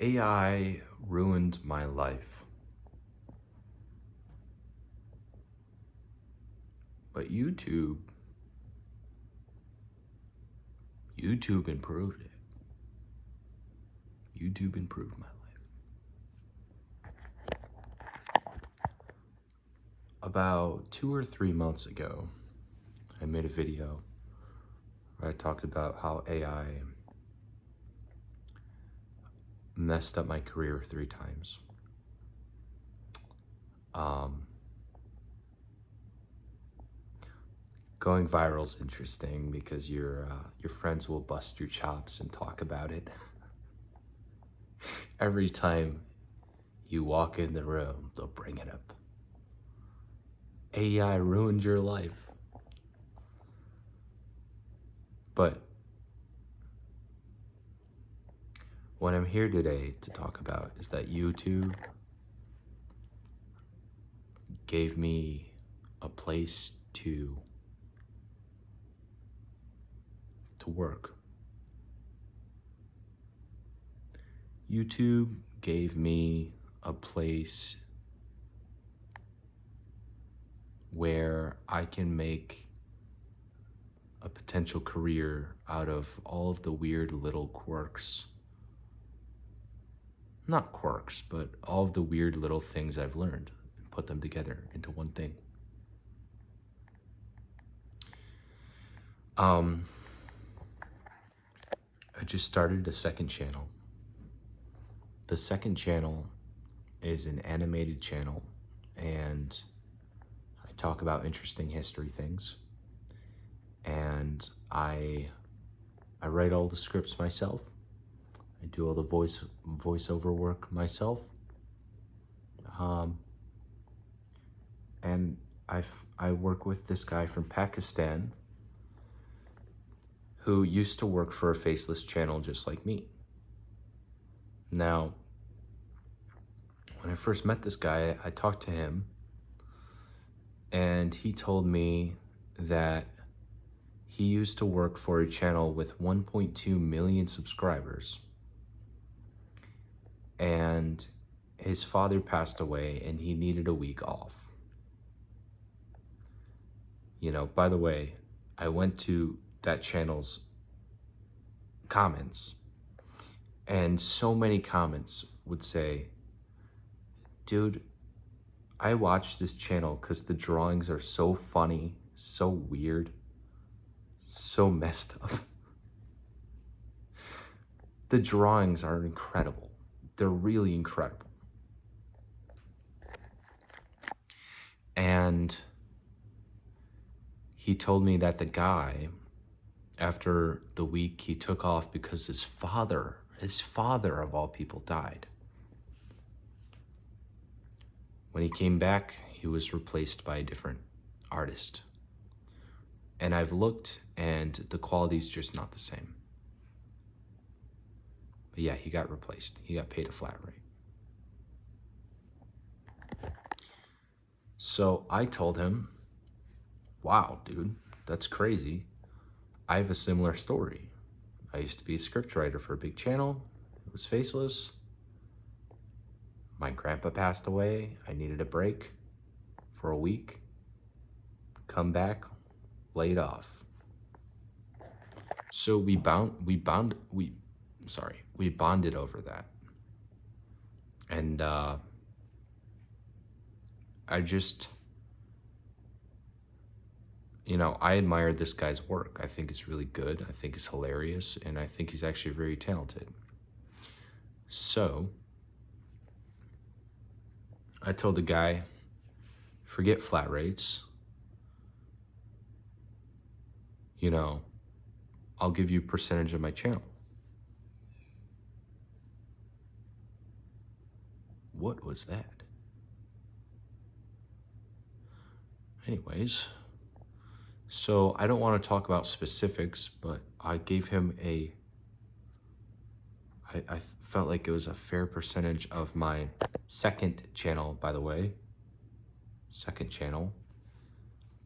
AI ruined my life, but YouTube improved it. YouTube improved my life. About 2 or 3 months ago, I made a video where I talked about how AI messed up my career 3 times. Going viral is interesting because your friends will bust your chops and talk about it. Every time you walk in the room, they'll bring it up. AI ruined your life. But what I'm here today to talk about is that YouTube gave me a place to work. YouTube gave me a place where I can make a potential career out of all of the weird little quirks. Not quirks, but all of the weird little things I've learned and put them together into one thing. I just started a second channel. The second channel is an animated channel, and I talk about interesting history things. And I write all the scripts myself. I do all the voiceover work myself. And I work with this guy from Pakistan who used to work for a faceless channel just like me. Now, when I first met this guy, I talked to him, and he told me that he used to work for a channel with 1.2 million subscribers, and his father passed away and he needed a week off. You know, by the way, I went to that channel's comments, and so many comments would say, dude, I watch this channel because the drawings are so funny, so weird, so messed up. The drawings are incredible. They're really incredible. And he told me that the guy, after the week, he took off because his father of all people, died. When he came back, he was replaced by a different artist. And I've looked, and the quality's just not the same. But yeah, he got replaced. He got paid a flat rate. So I told him, wow, dude, that's crazy. I have a similar story. I used to be a scriptwriter for a big channel. It was faceless. My grandpa passed away. I needed a break for a week. Come back, laid off. So we bonded over that. And I just, I admire this guy's work. I think it's really good. I think it's hilarious. And I think he's actually very talented. So I told the guy, forget flat rates. I'll give you a percentage of my channel. What was that? Anyways, so I don't want to talk about specifics, but I gave him I felt like it was a fair percentage of my second channel, by the way. Second channel.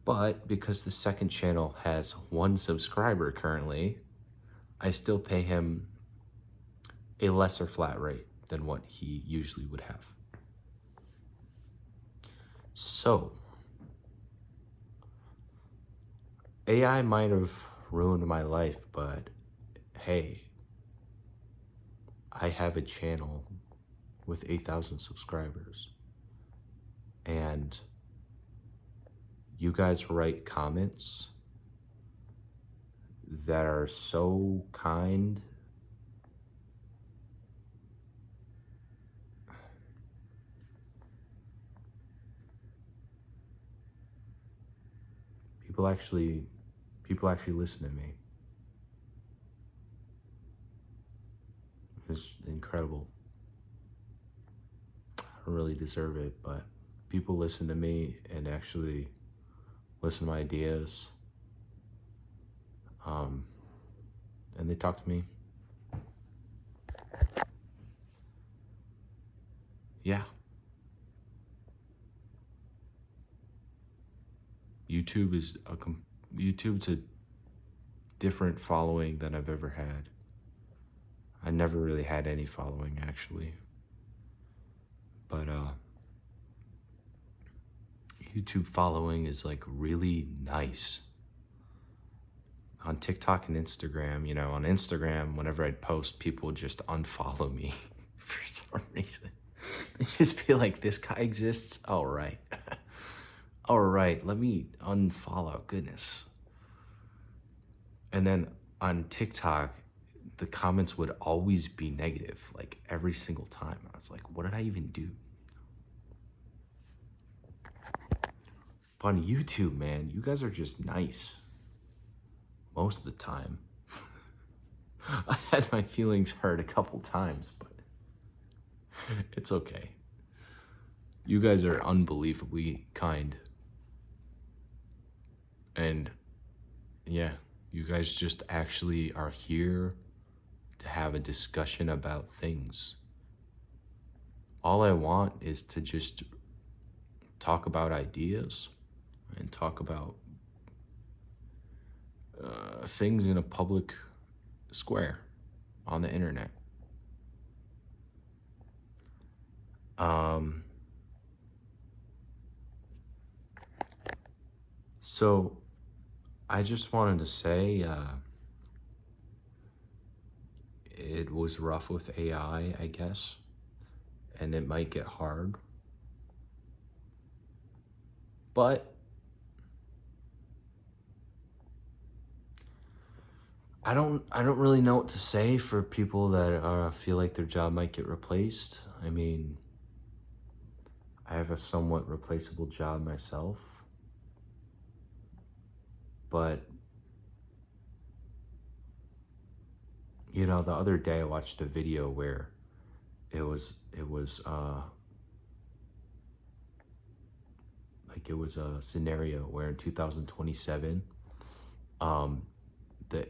But because the second channel has 1 subscriber currently, I still pay him a lesser flat rate. than what he usually would have. So, AI might have ruined my life, but hey, I have a channel with 8,000 subscribers. And you guys write comments that are so kind. People actually listen to me. It's incredible. I don't really deserve it, but people listen to me and actually listen to my ideas. And they talk to me. Yeah. YouTube's a different following than I've ever had. I never really had any following, actually. But YouTube following is like really nice. On TikTok and Instagram, on Instagram, whenever I'd post, people would just unfollow me for some reason. They'd just be like, this guy exists? All right. All right, let me unfollow. Goodness. And then on TikTok, the comments would always be negative, like every single time. I was like, what did I even do? But on YouTube, man, you guys are just nice. Most of the time. I've had my feelings hurt a couple times, but it's okay. You guys are unbelievably kind. And yeah, you guys just actually are here to have a discussion about things. All I want is to just talk about ideas and talk about things in a public square on the internet. So I just wanted to say it was rough with AI, I guess, and it might get hard. But I don't really know what to say for people that feel like their job might get replaced. I mean, I have a somewhat replaceable job myself, but the other day I watched a video where it was a scenario where in 2027 the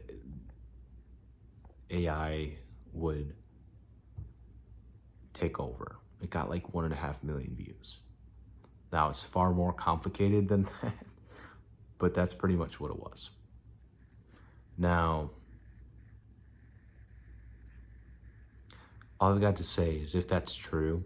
AI would take over. It got like 1.5 million views. Now it's far more complicated than that, but that's pretty much what it was. Now, all I've got to say is if that's true,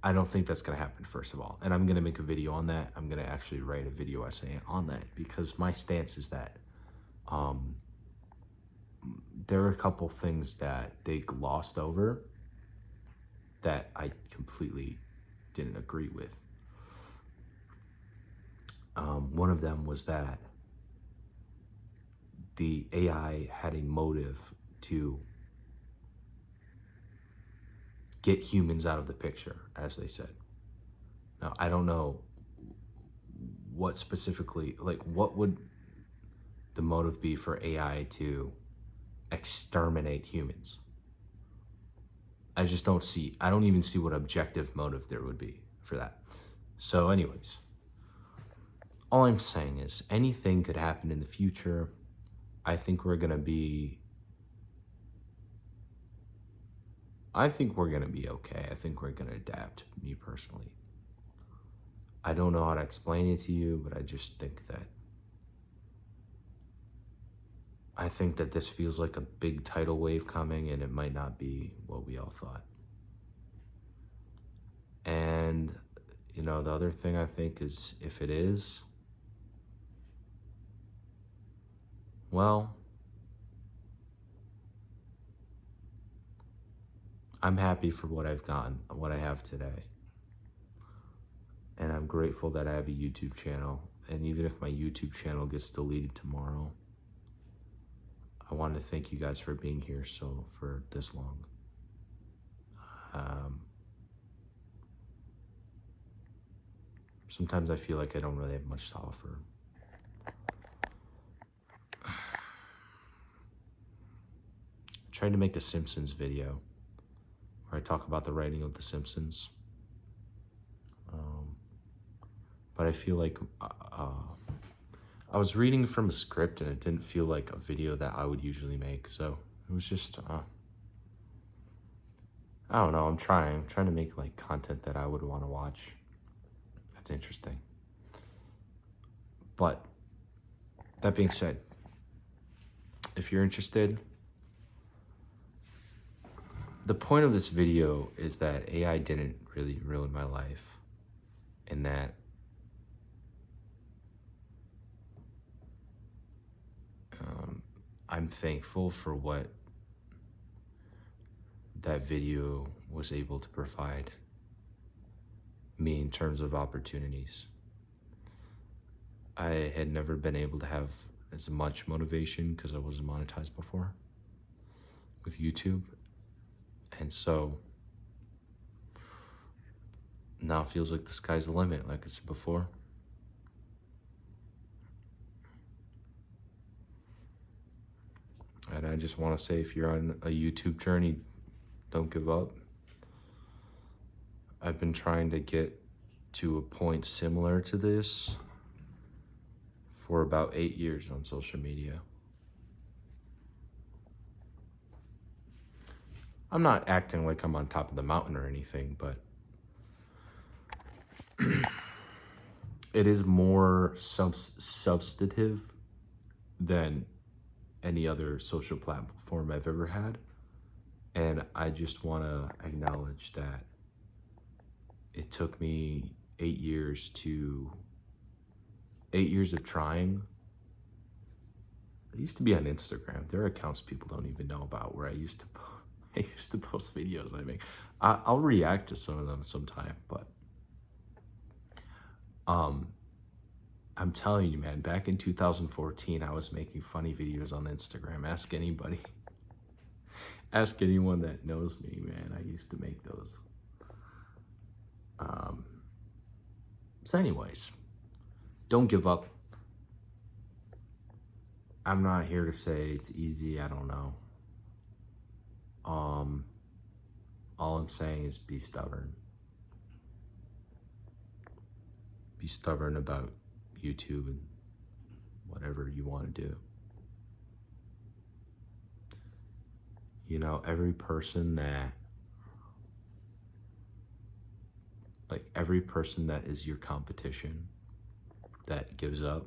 I don't think that's going to happen, first of all. And I'm going to make a video on that. I'm going to actually write a video essay on that because my stance is that there are a couple things that they glossed over that I completely didn't agree with. One of them was that the AI had a motive to get humans out of the picture, as they said. Now, I don't know what specifically, what would the motive be for AI to exterminate humans? I don't even see what objective motive there would be for that. So anyways, all I'm saying is anything could happen in the future. I think we're gonna be okay. I think we're gonna adapt, me personally. I don't know how to explain it to you, but I just think that I think that this feels like a big tidal wave coming, and it might not be what we all thought. And, the other thing I think is, if it is, well, I'm happy for what I've gotten, what I have today. And I'm grateful that I have a YouTube channel. And even if my YouTube channel gets deleted tomorrow, I want to thank you guys for being here for this long. Sometimes I feel like I don't really have much to offer. I tried to make a Simpsons video where I talk about the writing of The Simpsons. But I feel like I was reading from a script and it didn't feel like a video that I would usually make. So it was just, I don't know, I'm trying to make like content that I would want to watch. That's interesting. But that being said, if you're interested, the point of this video is that AI didn't really ruin my life, and that I'm thankful for what that video was able to provide me in terms of opportunities. I had never been able to have as much motivation because I wasn't monetized before with YouTube. And so now it feels like the sky's the limit, like I said before. And I just want to say, if you're on a YouTube journey, don't give up. I've been trying to get to a point similar to this for about 8 years on social media. I'm not acting like I'm on top of the mountain or anything, but it is more substantive than any other social platform I've ever had. And I just want to acknowledge that it took me 8 years of trying. I used to be on Instagram. There are accounts people don't even know about where I used to post videos I make. I'll react to some of them sometime, but I'm telling you, man, back in 2014, I was making funny videos on Instagram. Ask anybody. Ask anyone that knows me, man. I used to make those. So anyways, don't give up. I'm not here to say it's easy. I don't know. All I'm saying is be stubborn. Be stubborn about YouTube and whatever you want to do. Every person that is your competition, that gives up,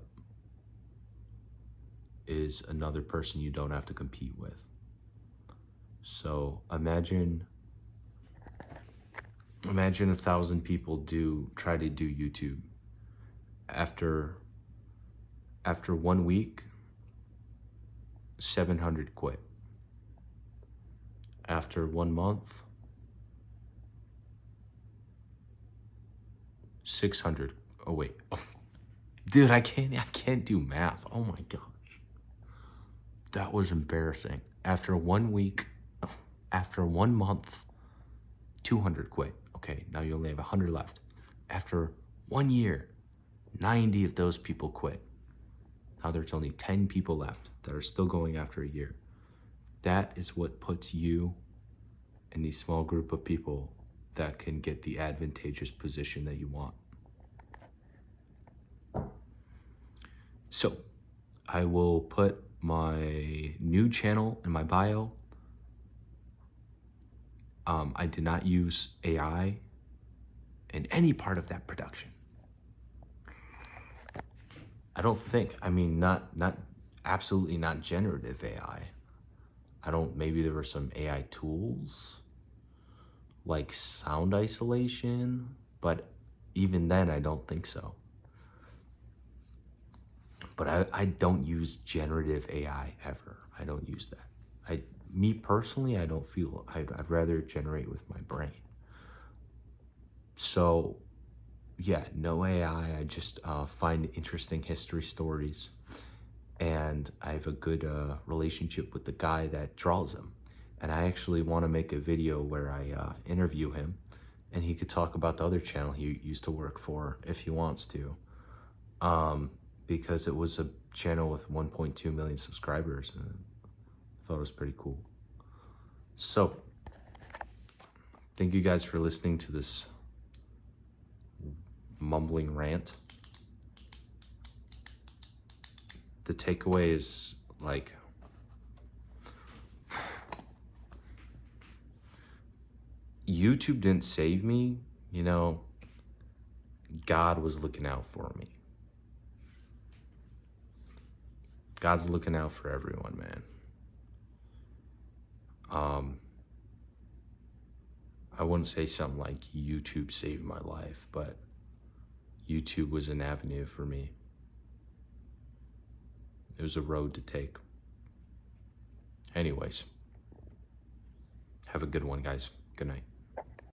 is another person you don't have to compete with. So imagine 1,000 people try to do YouTube. After 1 week, 700 quit. After 1 month, 600. Oh wait, dude, I can't do math. Oh my gosh, that was embarrassing. After 1 week, after 1 month, 200 quit. Okay, now you only have 100 left. After 1 year, 90 of those people quit. Now there's only 10 people left that are still going after a year. That is what puts you in the small group of people that can get the advantageous position that you want. So I will put my new channel in my bio. I did not use AI in any part of that production. I don't think. I mean, not absolutely not generative AI. Maybe there were some AI tools like sound isolation, but even then, I don't think so. But I don't use generative AI ever. I don't use that. Me personally, I don't feel, I'd rather generate with my brain. So yeah, no AI. I just find interesting history stories, and I have a good relationship with the guy that draws them. And I actually want to make a video where I interview him, and he could talk about the other channel he used to work for if he wants to, because it was a channel with 1.2 million subscribers, and I thought it was pretty cool. So, thank you guys for listening to this mumbling rant. The takeaway is like, YouTube didn't save me, you know, God was looking out for me. God's looking out for everyone, man. I wouldn't say something like YouTube saved my life, but YouTube was an avenue for me. It was a road to take. Anyways, have a good one, guys. Good night.